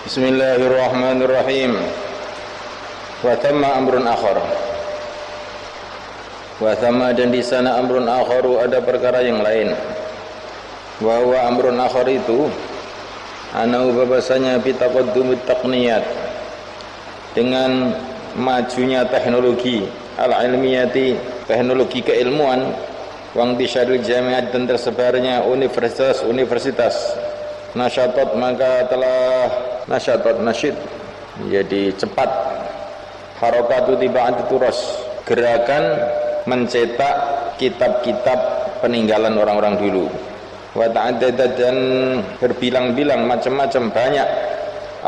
Bismillahirrahmanirrahim. Wa thamma amrun akhar. Wa thamma, dan di sana amrun akharu, ada perkara yang lain. Wa huwa amrun akhar itu anau bahasanya bi taqaddumit taqniyat, dengan majunya teknologi al-ilmiyati, teknologi keilmuan, wa intisyarul jami'at, dan tersebarnya universitas-universitas. Nasyatat, maka telah nasyatat, nasyid jadi cepat, harakatu tiba'at turas, gerakan mencetak kitab-kitab peninggalan orang-orang dulu. Wa ta'addadat, dan berbilang-bilang, macam-macam, banyak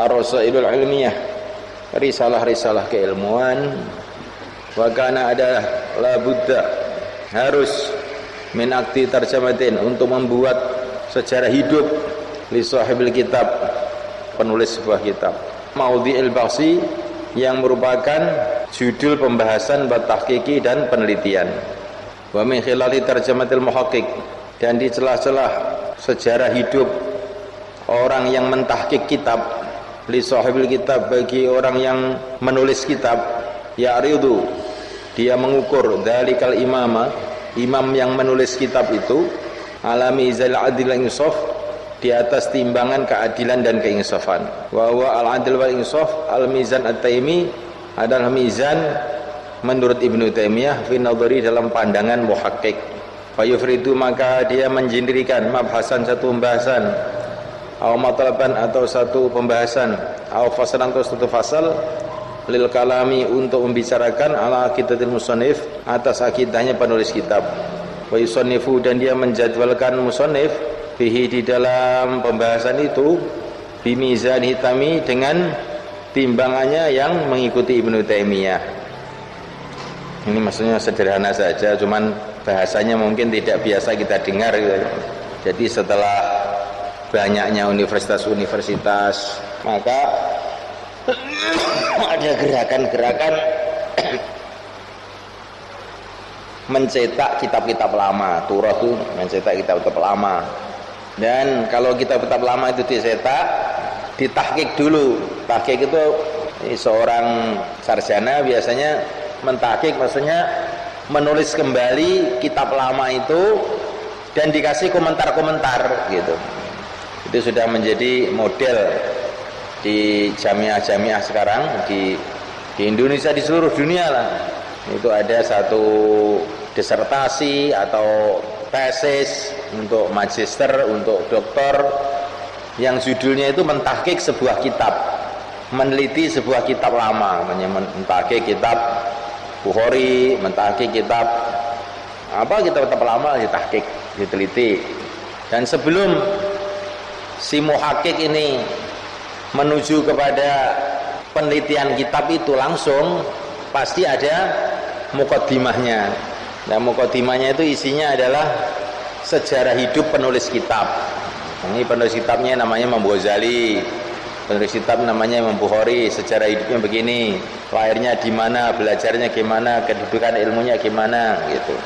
ar-rasailul ilmiyah, risalah-risalah keilmuan. Wa kana, ada la budda, harus min akti tarjamatin, untuk membuat sejarah hidup li sahibil kitab, penulis sebuah kitab, maudhi'il bahsi, yang merupakan judul pembahasan wa tahqiqi, dan penelitian. Wa min khilali tarjamatil muhaqqiq, dan di celah-celah sejarah hidup orang yang mentahqiq kitab, li sahibil kitab, bagi orang yang menulis kitab, ya'ridu, dia mengukur dalikal imama, imam yang menulis kitab itu, alami izal adil insaf, di atas timbangan keadilan dan keinsafan. Wa huwa al-adil wal insaf al-mizan at-taimi, adalah mizan menurut Ibnu Taimiyah fi nadhari, dalam pandangan muhaqqiq. Fa yufridu, maka dia menjindirikan mabhasan, satu pembahasan, au matlaban, atau satu pembahasan, au fasalan, atau satu fasal, lil kalami, untuk membicarakan ala aqidatil musannif, atas akidahnya penulis kitab. Wa yusannifu, dan dia menjadwalkan musannif fihi, di dalam pembahasan itu, bimizan hitami, dengan timbangannya yang mengikuti Ibnu Taimiyah. Ini maksudnya sederhana saja, cuman bahasanya mungkin tidak biasa kita dengar gitu. Jadi setelah banyaknya universitas-universitas, maka ada gerakan-gerakan mencetak kitab-kitab lama. Turah itu mencetak kitab-kitab lama. Dan kalau kitab-kitab lama itu dicetak, ditahqiq dulu. Tahqiq itu seorang sarjana biasanya mentahqiq, maksudnya menulis kembali kitab lama itu dan dikasih komentar-komentar gitu. Itu sudah menjadi model di jamiah-jamiah sekarang di Indonesia, di seluruh dunia lah. Itu ada satu disertasi atau tesis untuk magister, untuk doktor, yang judulnya itu mentahqiq sebuah kitab, meneliti sebuah kitab lama, mentahqiq kitab Bukhari, mentahqiq kitab kitab lama, ditahqiq, diteliti. Dan sebelum si muhaqqiq ini menuju kepada penelitian kitab itu, langsung pasti ada muqaddimahnya. Nah, muqaddimahnya itu isinya adalah sejarah hidup penulis kitab. Ini penulis kitabnya namanya Imam Ghazali, penulis kitab namanya Imam Bukhari, sejarah hidupnya begini, lahirnya di mana, belajarnya gimana, kedudukan ilmunya gimana gitu.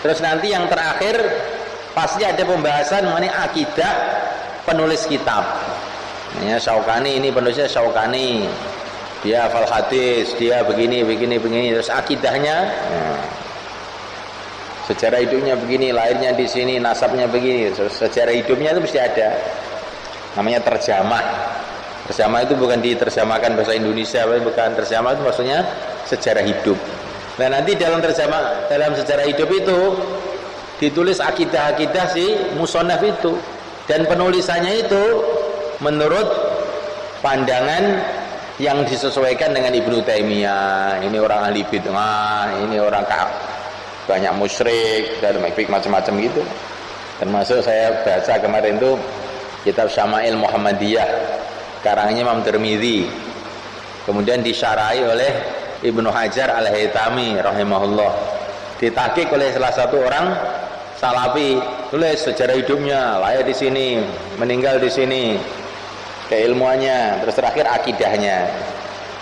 Terus nanti yang terakhir pasti ada pembahasan mengenai akidah penulis kitab. Namanya Syaukani, ini penulisnya Syaukani, dia hafal hadis, dia begini, terus akidahnya, sejarah hidupnya begini, lahirnya di sini, nasabnya begini, sejarah hidupnya itu mesti ada. Namanya terjemah. Terjemah itu bukan diterjemahkan bahasa Indonesia, bukan, terjemah itu maksudnya sejarah hidup. Nah, nanti dalam terjemah, dalam sejarah hidup itu ditulis akidah-akidah si musannaf itu, dan penulisannya itu menurut pandangan yang disesuaikan dengan Ibnu Taimiyah. Ini orang ahli bid'ah, ini orang banyak musyrik, dan macam-macam gitu. Termasuk saya baca kemarin itu kitab Syama'il Muhammadiyah, karangnya Imam Tirmidzi, kemudian disyarahi oleh Ibnu Hajar Al-Haytami rahimahullah, ditahqiq oleh salah satu orang salafi, tulis sejarah hidupnya, lahir di sini, meninggal di sini, keilmuannya, terus terakhir akidahnya.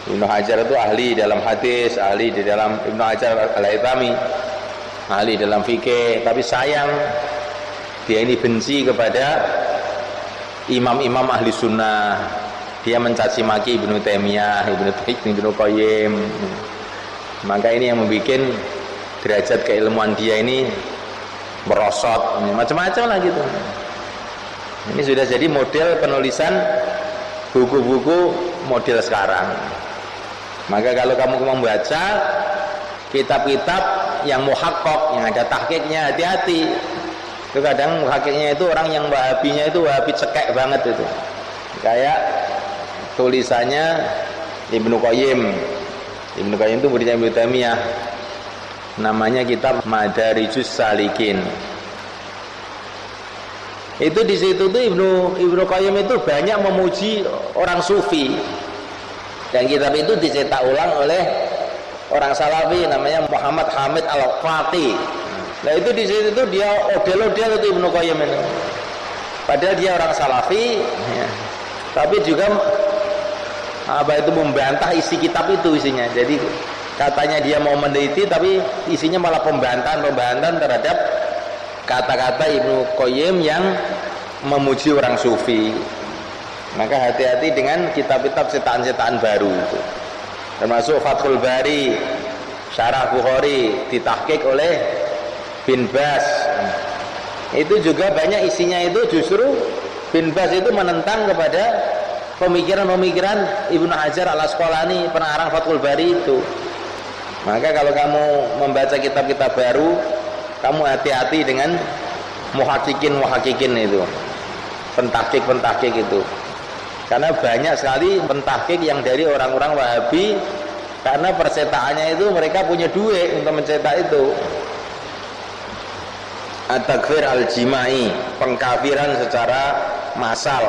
Ibnu Hajar itu ahli dalam hadis, ahli di dalam Ibnu Hajar Al-Haytami, ahli dalam fikih, tapi sayang dia ini benci kepada imam-imam ahli sunnah, dia mencaci maki Ibnu Taimiyah, Ibnu Qayyim. Maka ini yang membuat derajat keilmuan dia ini merosot, macam-macam lah gitu. Ini sudah jadi model penulisan buku-buku model sekarang. Maka kalau kamu membaca kitab-kitab yang muhakkak, yang ada tahqiqnya, hati-hati. Itu kadang muhakkiknya itu orang yang wahabinya itu wahabi cekek banget itu. Kayak tulisannya Ibnu Qayyim. Ibnu Qayyim itu muridnya Ibnu Taimiyah. Namanya kitab Madarijus Salikin. Itu di situ tuh Ibnu Qayyim itu banyak memuji orang sufi. Dan kitab itu dicetak ulang oleh orang Salafi namanya Muhammad Hamid Al-Fati. Nah itu di situ tuh dia odel-odel itu Ibnu Qayyim itu. Padahal dia orang Salafi, ya. Tapi juga itu membantah isi kitab itu isinya. Jadi katanya dia mau meneliti, tapi isinya malah pembantahan terhadap kata-kata Ibnu Qayyim yang memuji orang sufi. Maka hati-hati dengan kitab-kitab cetakan-cetakan baru itu. Termasuk Fathul Bari, Syarah Bukhari ditahqiq oleh Bin Bas. Itu juga banyak isinya itu justru Bin Bas itu menentang kepada pemikiran-pemikiran Ibnu Hajar Al-Asqalani, pengarang Fathul Bari itu. Maka kalau kamu membaca kitab-kitab baru, kamu hati-hati dengan muhakkikin itu, pentahqiq itu. Karena banyak sekali pentahqiq yang dari orang-orang Wahabi, karena percetakannya itu mereka punya duit untuk mencetak itu. At-takfir al-jimai, pengkafiran secara massal.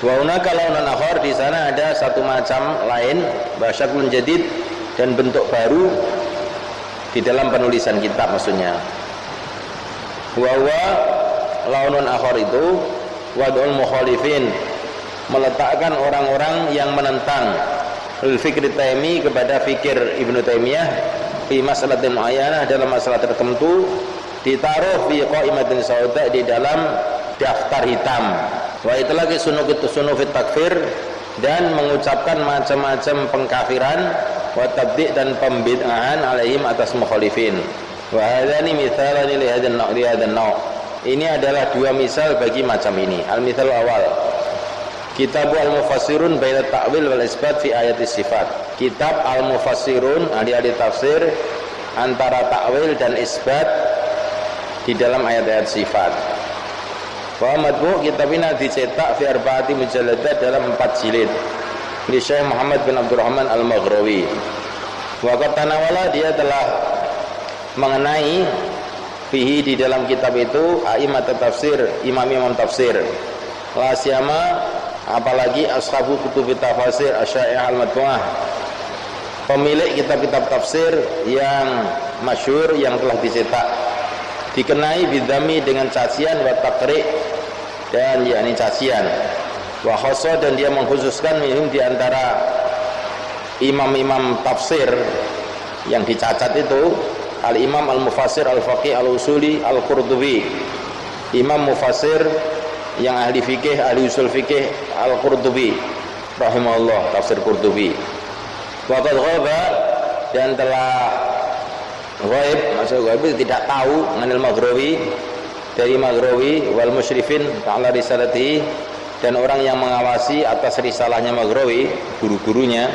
Wa hunaka launan akhar, di sana ada satu macam lain, basyaklun jadid, dan bentuk baru di dalam penulisan kitab maksudnya. Wa huwa launun akhar itu wad'ul mukhalifin, meletakkan orang-orang yang menentang al-fikri Taimi kepada fikir Ibnu Taimiyah fi mas'alatin muayyanah, dalam masalah tertentu, ditaruh fi qaimatin sauda, di dalam daftar hitam. Wa itlaqi sunufit takfir, dan mengucapkan macam-macam pengkafiran, wa tabdi' dan pembid'ahan alaihim atas mukhalifin. Wa hadzani mithalani li hadzal naw'. Ini adalah dua misal bagi macam ini. Al-mithal awal, Kitab Al-Mufassirun baina ta'wil wal isbat fi ayat sifat. Kitab Al-Mufassirun, ahli-ahli tafsir, antara ta'wil dan isbat di dalam ayat-ayat sifat. Wa madbu' kitab ini dicetak fi arba'ati mujalladat, dalam 4 jilid. Di Syekh Muhammad bin Abdurrahman Al-Maghrawi. Wa qad tanawala, dia telah mengenai fihi, di dalam kitab itu, a'immat tafsir, imam-imam tafsir. La siyama, apalagi ashabu kutub tafsir asy-sya'i'ah al-matbu'ah, pemilik kitab-kitab tafsir yang masyhur yang telah dicetak, dikenai bidami dengan cacian, wa taqri', dan yakni cacian, wa khassa, dan dia mengkhususkan minhum, di antara imam-imam tafsir yang dicacat itu, Al-Imam Al-Mufassir Al-Faqih Al-Usuli Al-Qurtubi, imam mufassir yang ahli fikih, ahli usul fikih, Al-Qurtubi rahimahullah, tafsir Qurtubi. Wa qad ghaba, dan telah ghaib, maksud ghaib tidak tahu, mengenal Maghrawi, dari Maghrawi, wal musyrifin ta'ala risalatihi, dan orang yang mengawasi atas risalahnya Maghrawi, guru-gurunya,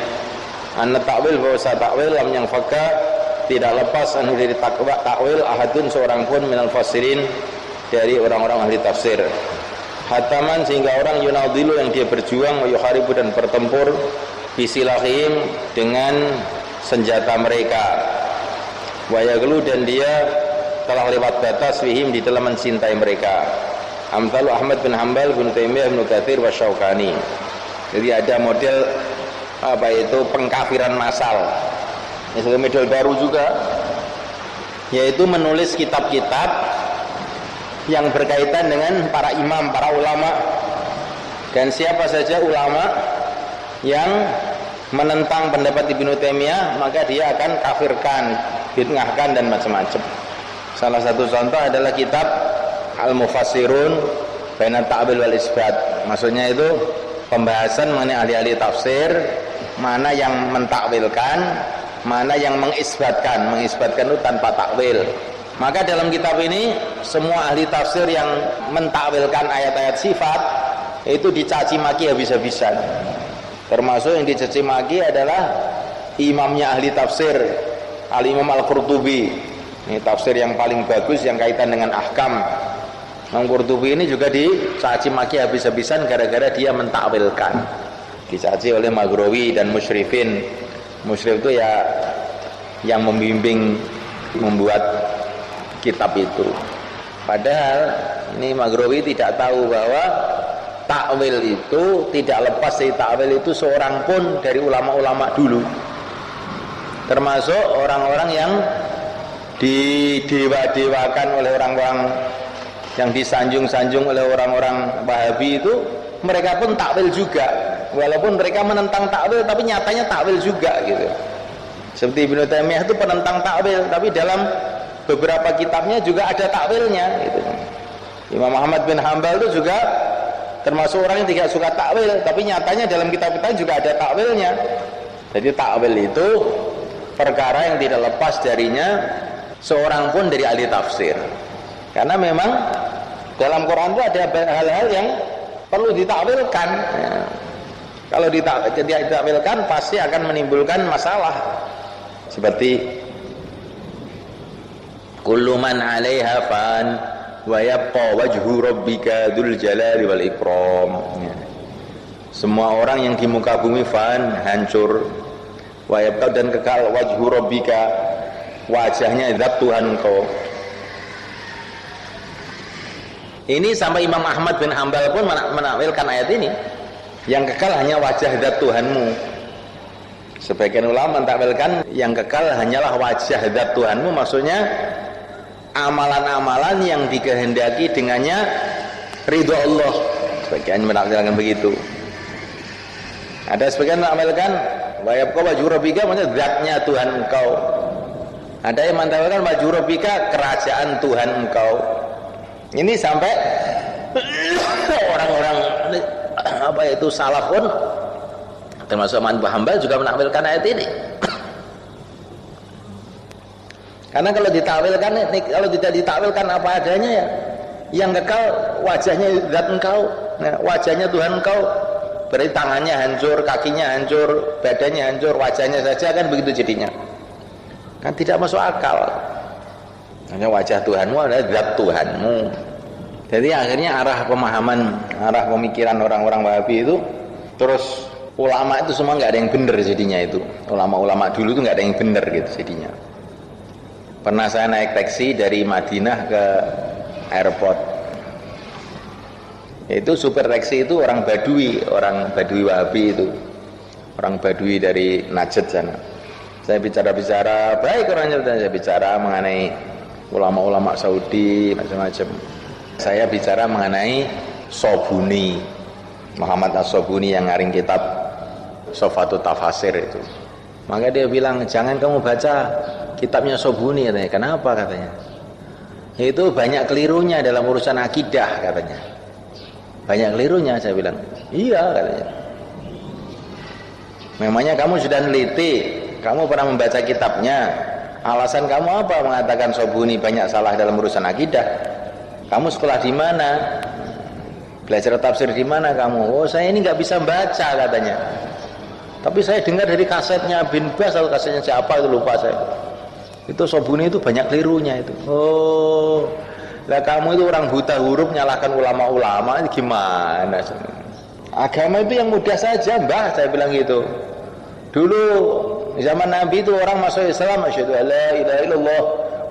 anna ta'wil, bahwa ta'wil lam yang fakka, tidak lepas anu dari takwil ahadun, seorang pun minal fasirin, dari orang-orang ahli tafsir. Hataman, sehingga orang yunadilu, yang dia berjuang, yuharibu, dan bertempur, bisilahim, dengan senjata mereka, wayaglu, dan dia telah lewat batas fihim, di dalam mencintai mereka. Amthalu Ahmad bin Hanbal, bin Taimiyah, bin Katsir, wa Syaukani. Jadi ada model pengkafiran massal. Ini satu model baru juga, yaitu menulis kitab-kitab yang berkaitan dengan para imam, para ulama, dan siapa saja ulama yang menentang pendapat Ibnu Taimiyah, maka dia akan kafirkan, bid'ahkan, dan macam-macam. Salah satu contoh adalah kitab Al-Mufassirun baina ta'wil wal isbat. Maksudnya itu pembahasan mengenai ahli-ahli tafsir, mana yang mentakwilkan, mana yang mengisbatkan. Mengisbatkan itu tanpa takwil. Maka dalam kitab ini semua ahli tafsir yang mentakwilkan ayat-ayat sifat itu dicaci maki habis-habisan. Termasuk yang dicaci maki adalah imamnya ahli tafsir, Al-Imam Al-Qurtubi. Ini tafsir yang paling bagus yang kaitan dengan ahkam. Imam Qurtubi ini juga dicaci maki habis-habisan gara-gara dia mentakwilkan. Dicaci oleh Maghrawi dan musyrifin. Musyrif itu ya yang membimbing membuat kitab itu. Padahal ini Maghrawi tidak tahu bahwa takwil itu tidak lepas dari takwil itu seorang pun dari ulama-ulama dulu. Termasuk orang-orang yang didewa-dewakan oleh orang-orang yang disanjung-sanjung oleh orang-orang Wahabi itu, mereka pun takwil juga, walaupun mereka menentang takwil tapi nyatanya takwil juga gitu. Seperti Ibnu Taimiyah itu penentang takwil, tapi dalam beberapa kitabnya juga ada takwilnya gitu. Imam Ahmad bin Hanbal itu juga termasuk orang yang tidak suka takwil, tapi nyatanya dalam kitab-kitab juga ada takwilnya. Jadi takwil itu perkara yang tidak lepas darinya seorang pun dari ahli tafsir. Karena memang dalam Quran itu ada hal-hal yang perlu ditakwilkan. Ya. Kalau tidak ditakwilkan pasti akan menimbulkan masalah. Seperti kullu man 'alaiha fan wa yabqa wajhu rabbika dzul jalali wal ikram. Ya. Semua orang yang di muka bumi fan, hancur. Wa yabqa, dan kekal wajhu rabbika, wajahnya zat Tuhan kau. Ini sampai Imam Ahmad bin Hanbal pun menakwilkan ayat ini. Yang kekal hanya wajah zat Tuhanmu. Sebagian ulama mentakwilkan yang kekal hanyalah wajah zat Tuhanmu, maksudnya amalan-amalan yang dikehendaki dengannya ridho Allah. Sebagian menakwilkan begitu. Ada sebagian menakwilkan wa yabqa wajhu rabbika, maksudnya zatnya Tuhan engkau. Ada yang menakwilkan wajhu rabbika, kerajaan Tuhan engkau. Ini sampai orang-orang apa itu salaf pun termasuk Ahmad bin Hanbal juga menakwilkan ayat ini. Karena kalau ditakwilkan, kalau tidak ditakwilkan apa adanya ya, yang kekal wajahnya zat engkau, nah, wajahnya Tuhan engkau, berarti tangannya hancur, kakinya hancur, badannya hancur, wajahnya saja, kan begitu jadinya. Kan tidak masuk akal. Hanya wajah Tuhanmu adalah zat Tuhanmu. Jadi akhirnya arah pemahaman, arah pemikiran orang-orang Wahabi itu, terus ulama itu semua nggak ada yang benar jadinya itu. Ulama-ulama dulu itu nggak ada yang benar gitu jadinya. Pernah saya naik taksi dari Madinah ke airport. Itu supir taksi itu orang Badui Wahabi itu. Orang Badui dari Najd sana. Saya bicara-bicara, baik orangnya, saya bicara mengenai ulama-ulama Saudi macam-macam. Saya bicara mengenai Sobuni, Muhammad As-Sobuni yang ngaring kitab Sofatut Tafasir itu. Maka dia bilang, jangan kamu baca kitabnya Sobuni katanya. Kenapa katanya? Itu banyak kelirunya dalam urusan akidah katanya. Banyak kelirunya, saya bilang. Iya katanya. Memangnya kamu sudah neliti, kamu pernah membaca kitabnya, alasan kamu apa mengatakan Sobuni banyak salah dalam urusan akidah? Kamu sekolah di mana? Belajar tafsir di mana kamu? Oh, saya ini nggak bisa baca katanya. Tapi saya dengar dari kasetnya bin Bas atau kasetnya siapa itu lupa saya. Itu Sobuni itu banyak kelirunya itu. Oh, lah kamu itu orang buta huruf nyalahkan ulama-ulama, gimana? Agama itu yang mudah saja, Mbah, saya bilang gitu. Dulu zaman Nabi itu orang masuk Islam, asyhadu alla ilaha illallah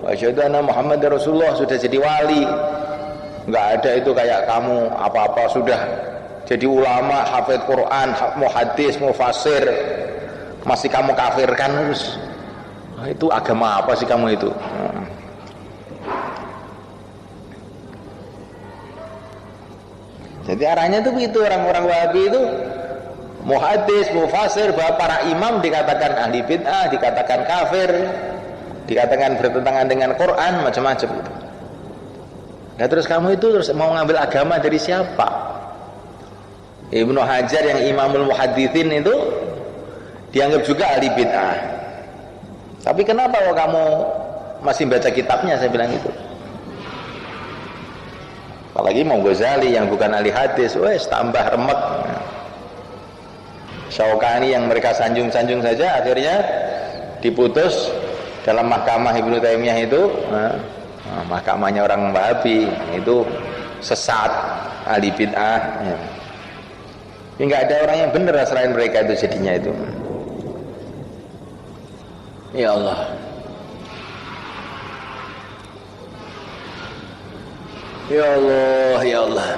wa asyhadu anna Muhammadar Rasulullah, sudah jadi wali. Enggak ada itu kayak kamu apa-apa sudah jadi ulama, hafid Quran, muhaddis, mufasir, masih kamu kafirkan terus. Itu agama apa sih kamu itu? Jadi arahnya itu begitu, orang-orang Wahabi itu muhaddis, mufasir, bahwa para imam dikatakan ahli bid'ah, dikatakan kafir, dikatakan bertentangan dengan Quran, macam-macam gitu. Nah terus kamu itu terus mau ngambil agama dari siapa? Ibnu Hajar yang Imamul Muhaditsin itu dianggap juga ahli bid'ah. Tapi kenapa kok kamu masih baca kitabnya, saya bilang gitu. Apalagi mau Ghazali yang bukan ahli hadis, wes tambah remek. Syaukani yang mereka sanjung-sanjung saja akhirnya diputus dalam mahkamah Ibnu Taimiyah itu. Mahkamahnya orang Wahabi itu sesat, ahli bid'ah. Nggak ada orang yang benar selain mereka itu jadinya itu. Ya Allah. Ya Allah, ya Allah.